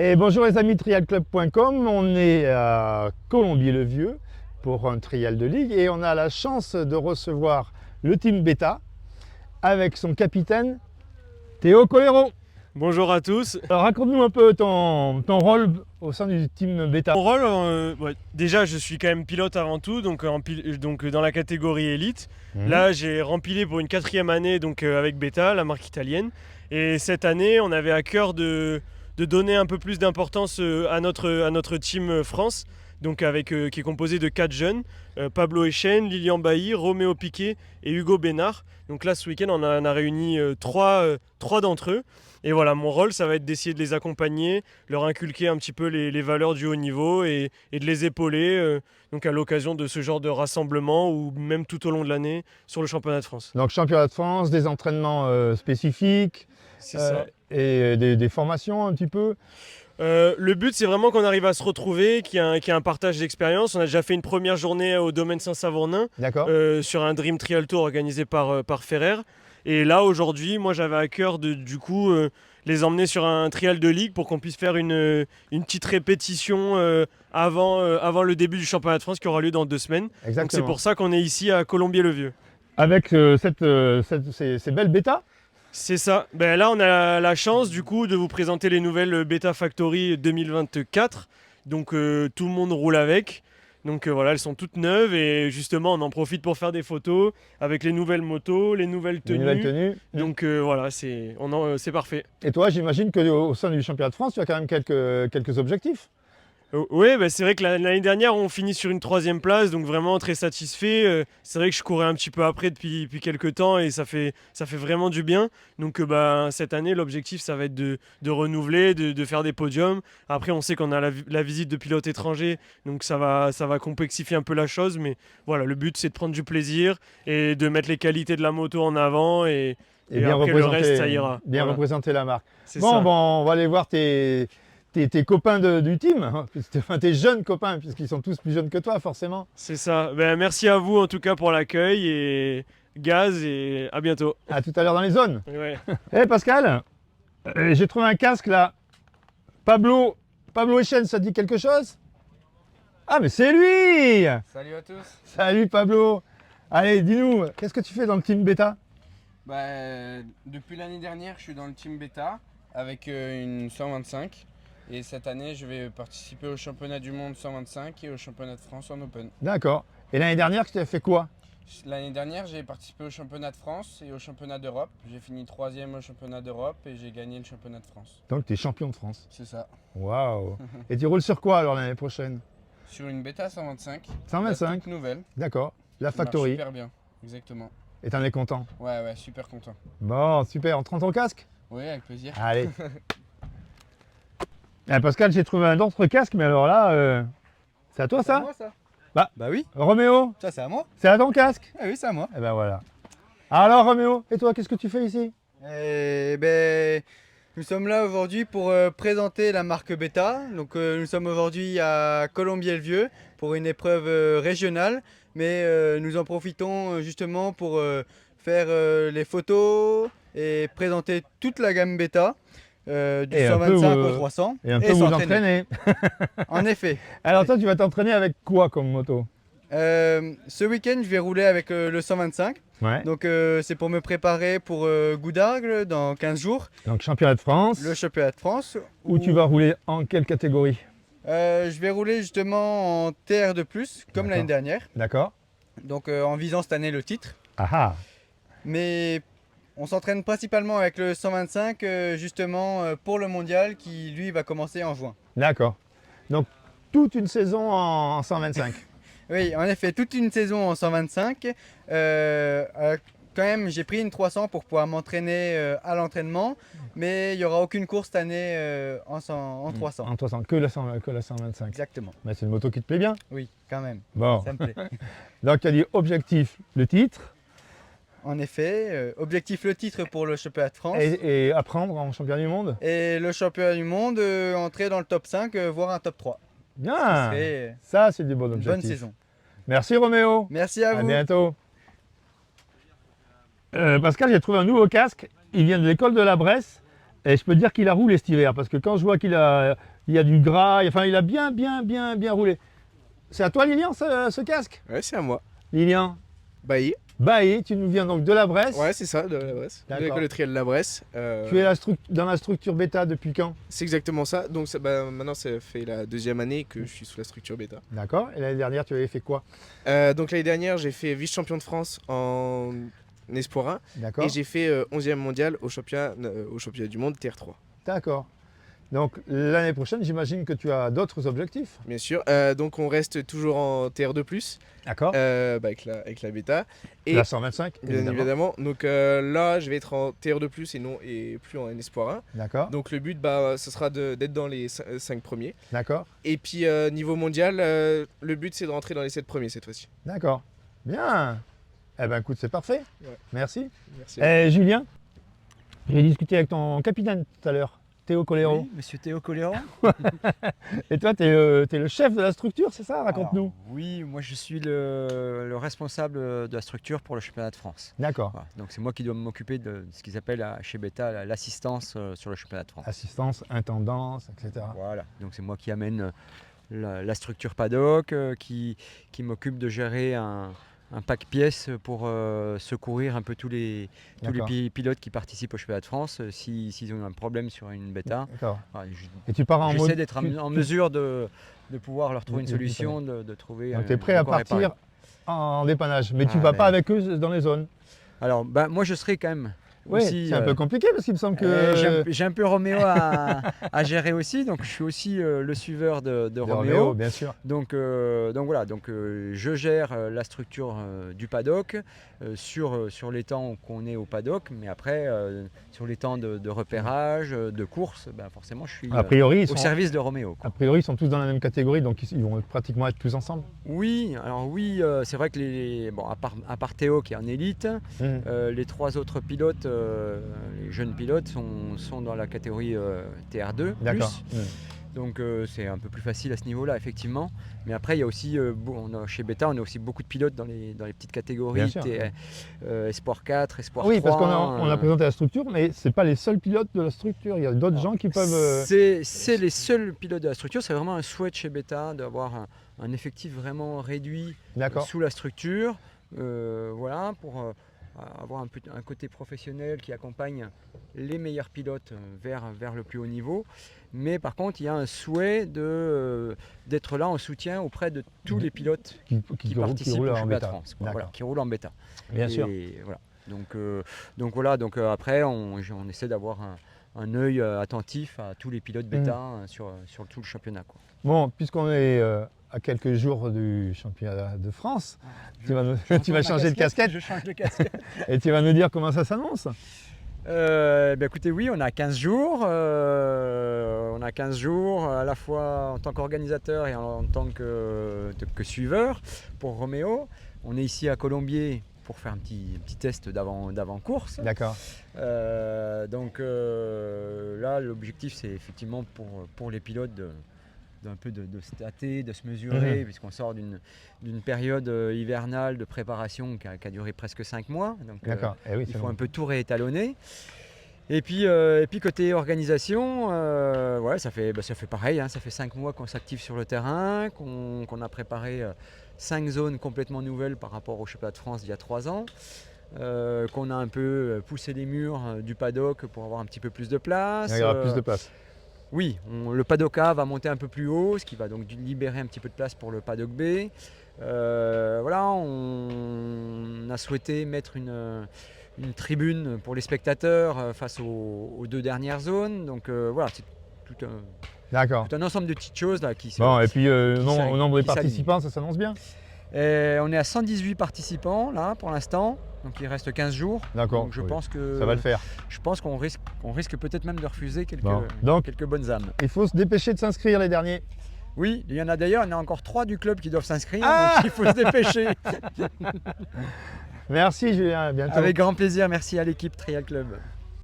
Et bonjour les amis de trialclub.com, on est à Colombier-le-Vieux pour un trial de ligue et on a la chance de recevoir le team Beta avec son capitaine Théo Colero. Bonjour à tous. Alors raconte-nous un peu ton rôle au sein du team Beta. Mon rôle, déjà je suis quand même pilote avant tout, donc dans la catégorie élite. Là j'ai rempilé pour une 4e année avec Beta, la marque italienne. Et cette année on avait à cœur de donner un peu plus d'importance à notre team France. Donc qui est composé de 4 jeunes, Pablo Echen, Lilian Bailly, Roméo Piquet et Hugo Bénard. Donc là ce week-end on a réuni 3 d'entre eux. Et voilà, mon rôle, ça va être d'essayer de les accompagner, leur inculquer un petit peu les valeurs du haut niveau et de les épauler donc à l'occasion de ce genre de rassemblement ou même tout au long de l'année sur le championnat de France. Donc championnat de France, des entraînements spécifiques et des formations un petit peu. Le but, c'est vraiment qu'on arrive à se retrouver, qu'il y ait un partage d'expérience. On a déjà fait une première journée au domaine Saint-Savornin sur un Dream Trial Tour organisé par Ferrer. Et là, aujourd'hui, moi, j'avais à cœur de les emmener sur un trial de ligue pour qu'on puisse faire une petite répétition avant le début du championnat de France qui aura lieu dans 2 semaines. Exactement. Donc c'est pour ça qu'on est ici à Colombier-le-Vieux. Avec ces belles bêtas. C'est ça. Ben là, on a la chance du coup de vous présenter les nouvelles Beta Factory 2024. Donc tout le monde roule avec. Donc voilà, elles sont toutes neuves et justement on en profite pour faire des photos avec les nouvelles motos, les nouvelles tenues. Donc voilà, c'est parfait. Et toi, j'imagine qu'au sein du championnat de France, tu as quand même quelques objectifs. Oui, bah c'est vrai que l'année dernière on finit sur une 3e place, donc vraiment très satisfait. C'est vrai que je courais un petit peu après depuis quelques temps et ça fait vraiment du bien. Donc cette année l'objectif ça va être de renouveler, de faire des podiums. Après on sait qu'on a la visite de pilotes étrangers, donc ça va complexifier un peu la chose. Mais voilà, le but c'est de prendre du plaisir et de mettre les qualités de la moto en avant et bien après le reste ça ira. Bien représenter la marque. Bon, on va aller voir tes copains du team, enfin tes jeunes copains, puisqu'ils sont tous plus jeunes que toi, forcément. C'est ça. Ben, merci à vous en tout cas pour l'accueil et gaz et à bientôt. À tout à l'heure dans les zones. Ouais. Hey Pascal, j'ai trouvé un casque là. Pablo Echen, ça te dit quelque chose? Ah mais c'est lui! Salut à tous. Salut Pablo. Allez, dis-nous, qu'est-ce que tu fais dans le team Beta? Depuis l'année dernière, je suis dans le team Beta avec une 125. Et cette année, je vais participer au championnat du monde 125 et au championnat de France en Open. D'accord. Et l'année dernière, tu as fait quoi? L'année dernière, j'ai participé au championnat de France et au championnat d'Europe. J'ai fini 3e au championnat d'Europe et j'ai gagné le championnat de France. Donc tu es champion de France. C'est ça. Waouh. Et tu roules sur quoi alors l'année prochaine? Sur une Beta 125. 125. Toute nouvelle. D'accord. La Factory. Super bien, exactement. Et t'en es content? Ouais, super content. Bon, super. On te rend ton casque? Oui, avec plaisir. Allez. Pascal, j'ai trouvé un autre casque, mais alors là, c'est à toi ça? C'est à moi ça? Bah oui. Roméo, Ça c'est à moi? c'est à ton casque? Ah oui, c'est à moi. Et ben voilà. Alors Roméo, et toi, qu'est-ce que tu fais ici? Nous sommes là aujourd'hui pour présenter la marque Beta. Donc nous sommes aujourd'hui à Colombier-le-Vieux pour une épreuve régionale. Mais nous en profitons justement pour faire les photos et présenter toute la gamme Beta. Du Et 125 au 300 et un peu vous entraîner. En effet. Alors toi, tu vas t'entraîner avec quoi comme moto? Ce week-end, je vais rouler avec le 125. Ouais. Donc c'est pour me préparer pour Goudargle dans 15 jours. Donc championnat de France. Le championnat de France. Où tu vas rouler en quelle catégorie? Je vais rouler justement en TR2+, comme l'année dernière. D'accord. Donc en visant cette année le titre. Ah ah. Mais on s'entraîne principalement avec le 125 justement pour le mondial qui lui va commencer en juin. D'accord. Donc toute une saison en 125. Oui, en effet, toute une saison en 125. Quand même, j'ai pris une 300 pour pouvoir m'entraîner à l'entraînement, mais il n'y aura aucune course cette année en 300. En 300, que la 125. Exactement. Mais c'est une moto qui te plaît bien. Oui, quand même. Bon. Ça me plaît. Donc tu as dit objectif, le titre. En effet, objectif le titre pour le championnat de France. Et apprendre en championnat du monde. Et le championnat du monde, entrer dans le top 5, voire un top 3. Ah, ça c'est du bon objectif. Bonne saison. Merci Roméo. Merci à vous. À bientôt. Pascal, j'ai trouvé un nouveau casque. Il vient de l'école de la Bresse Et je peux te dire qu'il a roulé cet hiver, parce que quand je vois il y a du gras, enfin il a bien roulé. C'est à toi Lilian ce casque? Ouais, c'est à moi. Lilian, Bailly. Bailly, tu nous viens donc de la Bresse. Ouais, c'est ça, de la Bresse. De D'accord. l'école de trial de la Bresse. Tu es dans la structure bêta depuis quand? C'est exactement ça. Donc maintenant, ça fait la 2e année que je suis sous la structure bêta. D'accord. Et l'année dernière, tu avais fait quoi? Donc l'année dernière, j'ai fait vice-champion de France en Espoir 1. D'accord. Et j'ai fait 11e mondial au championnat du monde TR3. D'accord. Donc l'année prochaine, j'imagine que tu as d'autres objectifs. Bien sûr. Donc on reste toujours en TR2+, D'accord. avec la bêta. Et La 125, bien évidemment. Donc là, je vais être en TR2+, et plus en Espoir 1. D'accord. Donc le but, ce sera d'être dans les 5 premiers. D'accord. Et puis niveau mondial, le but c'est de rentrer dans les 7 premiers cette fois-ci. D'accord. Bien. Eh ben écoute, c'est parfait. Ouais. Merci. Merci. Julien, j'ai discuté avec ton capitaine tout à l'heure, Théo Colero. Oui, monsieur Théo Colero. Et toi, tu es le chef de la structure, c'est ça? Raconte-nous. Alors, oui, moi je suis le responsable de la structure pour le championnat de France. D'accord. Voilà. Donc c'est moi qui dois m'occuper de ce qu'ils appellent chez Beta l'assistance sur le championnat de France. Assistance, intendance, etc. Voilà, donc c'est moi qui amène la structure paddock, qui m'occupe de gérer un pack pièces pour secourir un peu tous les D'accord. pilotes qui participent au championnat de France s'ils ont un problème sur une bêta. D'accord. Voilà, Et tu pars en mode. j'essaie d'être en mesure de pouvoir leur trouver une de- solution, de trouver. Donc tu es prêt à de quoi réparer. partir en dépannage, mais tu Ah, vas mais- pas avec eux dans les zones. Alors, moi je serai quand même. Oui, aussi, c'est un peu compliqué parce qu'il me semble j'ai que. un peu Roméo à gérer aussi, donc je suis aussi le suiveur de De Roméo. bien sûr. Donc voilà, je gère la structure du paddock sur les temps qu'on est au paddock, mais après sur les temps de repérage, de course, forcément je suis A priori, au service de Roméo, quoi. a priori, ils sont tous dans la même catégorie, donc ils vont pratiquement être tous ensemble. Oui, c'est vrai que à part Théo qui est en élite, Mhm. les 3 autres pilotes, les jeunes pilotes sont dans la catégorie TR2+. D'accord. Donc c'est un peu plus facile à ce niveau-là, effectivement. Mais après, il y a aussi, chez Beta, on a aussi beaucoup de pilotes dans les petites catégories, Bien sûr. Espoir 4, Espoir Oui, 3. parce qu'on a présenté la structure, mais c'est pas les seuls pilotes de la structure. Il y a d'autres gens qui peuvent. C'est les seuls pilotes de la structure. C'est vraiment un souhait de chez Beta d'avoir un effectif vraiment réduit D'accord. sous la structure. Voilà, pour avoir un côté professionnel qui accompagne les meilleurs pilotes vers le plus haut niveau. Mais par contre, il y a un souhait d'être là en soutien auprès de tous les pilotes qui participent roulent au en championnat de bêta. France, quoi. D'accord. Voilà, qui roulent en bêta. Bien sûr. Voilà. Donc après, on essaie d'avoir un œil attentif à tous les pilotes bêta sur tout le championnat, quoi. Bon, puisqu'on est à quelques jours du championnat de France, tu vas changer de casquette Je change de casquette. et tu vas nous dire comment ça s'annonce. Écoutez, oui, on a 15 jours. On a 15 jours à la fois en tant qu'organisateur et en tant que suiveur pour Roméo. On est ici à Colombier pour faire un petit test d'avant-course. D'accord. Là, l'objectif, c'est effectivement pour les pilotes d'un peu de se tâter, de se mesurer, puisqu'on sort d'une période hivernale de préparation qui a duré presque 5 mois. Donc, D'accord. Eh oui, il c'est faut bon. un peu tout réétalonner. Et puis côté organisation, ça fait pareil, hein, ça fait 5 mois qu'on s'active sur le terrain, qu'on a préparé 5 zones complètement nouvelles par rapport au championnat de France d'il y a 3 ans, qu'on a un peu poussé les murs du paddock pour avoir un petit peu plus de place. Il y aura plus de place. Oui, le paddock A va monter un peu plus haut, ce qui va donc libérer un petit peu de place pour le paddock B. On a souhaité mettre une tribune pour les spectateurs face aux 2 dernières zones. Donc voilà, c'est tout un ensemble de petites choses là qui Bon, et puis au qui nombre des s'aligne. participants, ça s'annonce bien. On est à 118 participants là pour l'instant, donc il reste 15 jours. D'accord. Donc je Oui, pense que ça va le faire. Je pense qu'on risque peut-être même de refuser quelques Bon. Donc, quelques bonnes âmes. il faut se dépêcher de s'inscrire les derniers. Oui, il y en a d'ailleurs, il y en a encore 3 du club qui doivent s'inscrire, Ah donc il faut se dépêcher. Merci Julien, à bientôt. Avec grand plaisir, merci à l'équipe Trial Club.